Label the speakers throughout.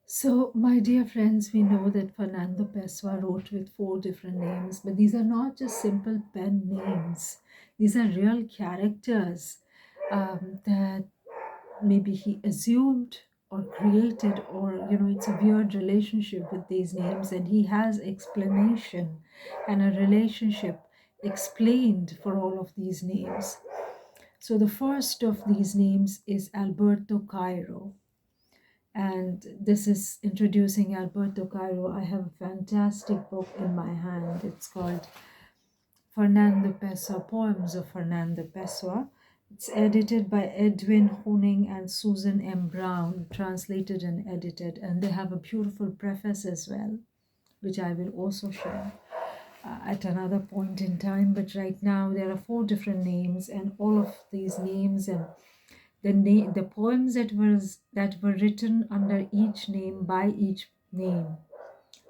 Speaker 1: So, my dear friends, we know that Fernando Pessoa wrote with four different names, but these are not just simple pen names. These are real characters that maybe he assumed or created, or it's a weird relationship with these names, and he has explanation and a relationship explained for all of these names. So, the first of these names is Alberto Cairo, and this is introducing Alberto Cairo. I have a fantastic book in my hand. It's called Fernando Pessoa, Poems of Fernando Pessoa. It's edited by Edwin Honing and Susan M. Brown, translated and edited, and they have a beautiful preface as well, which I will also share at another point in time. But right now, there are four different names, and all of these names and the poems that were written under each name, by each name,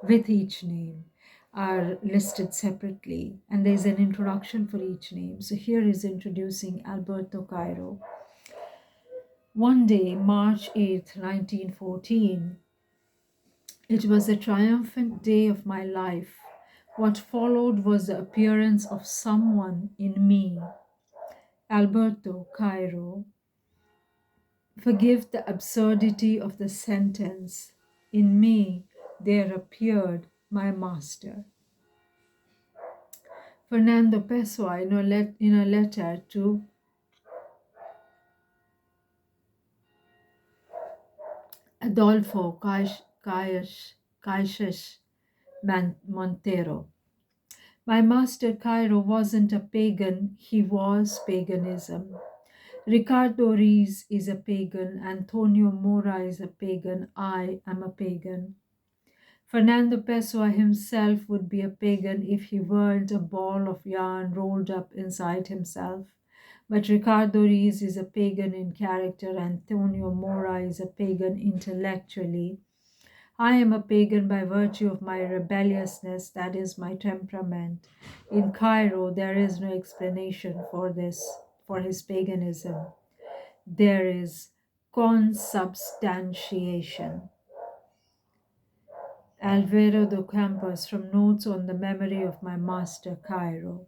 Speaker 1: with each name, are listed separately, and there's an introduction for each name. So here is introducing Alberto Cairo. One day, March 8th, 1914, it was a triumphant day of my life. What followed was the appearance of someone in me, Alberto Cairo. Forgive the absurdity of the sentence. In me there appeared my master. Fernando Pessoa, in a letter to Adolfo Caixas Montero. My master Cairo wasn't a pagan, he was paganism. Ricardo Reis is a pagan, Antonio Mora is a pagan, I am a pagan. Fernando Pessoa himself would be a pagan if he weren't a ball of yarn rolled up inside himself. But Ricardo Reis is a pagan in character, Antonio Mora is a pagan intellectually. I am a pagan by virtue of my rebelliousness, that is my temperament. In Cairo, there is no explanation for this, for his paganism. There is consubstantiation. Alvaro do Campos, from Notes on the Memory of My Master, Cairo.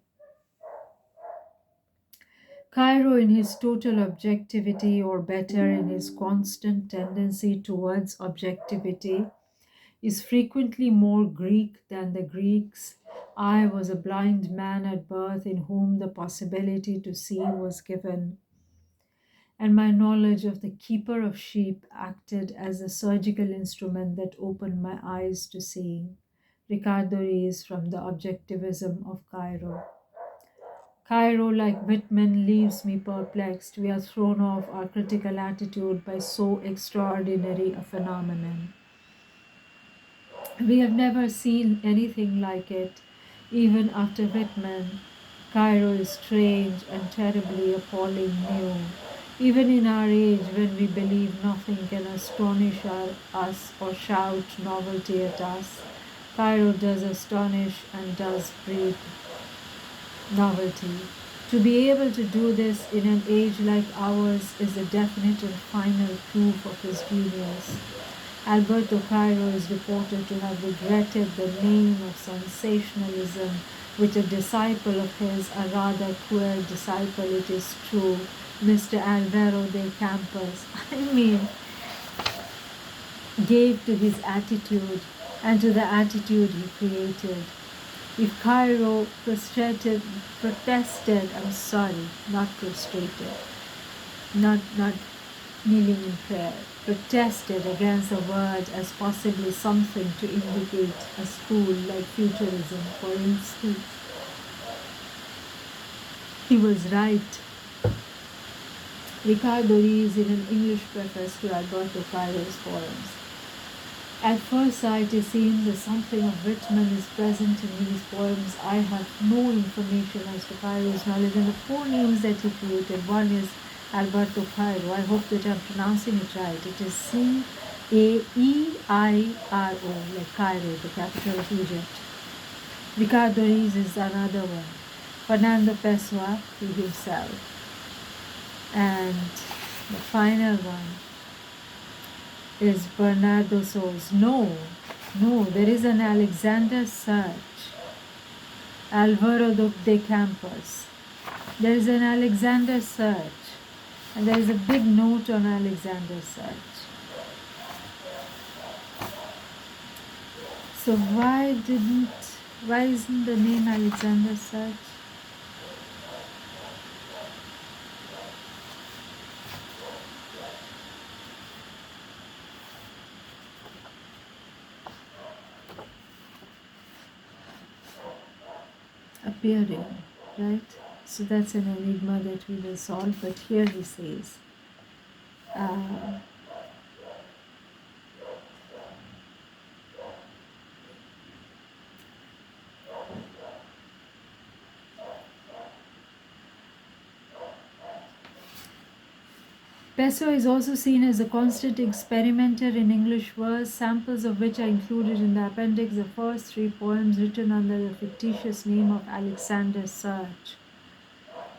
Speaker 1: Cairo, in his total objectivity, or better, in his constant tendency towards objectivity, is frequently more Greek than the Greeks. I was a blind man at birth in whom the possibility to see was given, and my knowledge of the keeper of sheep acted as a surgical instrument that opened my eyes to seeing. Ricardo Reis, from the Objectivism of Cairo. Cairo, like Whitman, leaves me perplexed. We are thrown off our critical attitude by so extraordinary a phenomenon. We have never seen anything like it. Even after Whitman, Cairo is strange and terribly appalling new. Even in our age, when we believe nothing can astonish us or shout novelty at us, Cairo does astonish and does breed novelty. To be able to do this in an age like ours is a definite and final proof of his genius. Alberto Cairo is reported to have regretted the name of sensationalism which a disciple of his, a rather queer disciple it is true, Mr. Alvaro de Campos, gave to his attitude and to the attitude he created. If Cairo protested, I'm sorry, not prostrated, not kneeling in prayer, protested against the word as possibly something to indicate a school like futurism, for instance, he was right. Ricardo Reis, in an English preface to Alberto Cairo's poems. At first sight, it seems as something of Whitman is present in these poems. I have no information as to Cairo's knowledge, and the four names that he created. One is Alberto Cairo. I hope that I'm pronouncing it right. It is Caeiro, like Cairo, the capital of Egypt. Ricardo Reis is another one. Fernando Pessoa, he himself. And the final one is Bernardo So's. No, no, there is an Alexander Search, Alvaro de Campos. There is an Alexander Search, and there is a big note on Alexander Search. So why isn't the name Alexander Search? Appearing, right? So that's an enigma that we will solve. But here he says, uh, Pessoa is also seen as a constant experimenter in English verse, samples of which are included in the appendix. The first three poems, written under the fictitious name of Alexander Search,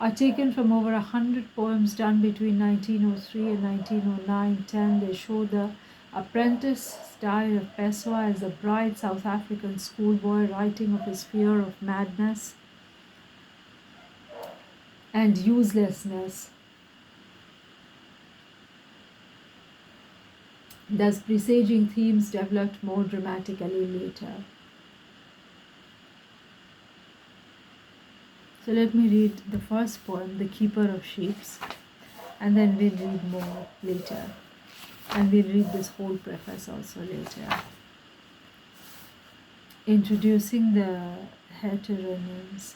Speaker 1: are taken from over 100 poems done between 1903 and 1909-10. They show the apprentice style of Pessoa as a bright South African schoolboy writing of his fear of madness and uselessness, thus presaging themes developed more dramatically later. So let me read the first poem, The Keeper of Sheep, and then we'll read more later. And we'll read this whole preface also later. Introducing the heteronyms.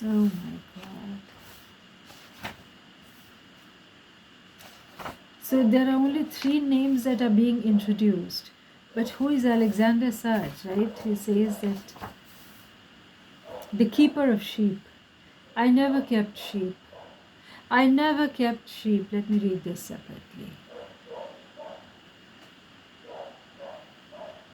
Speaker 1: Oh my God. So there are only three names that are being introduced. But who is Alexander Search, right? He says that the keeper of sheep. I never kept sheep. I never kept sheep. Let me read this separately.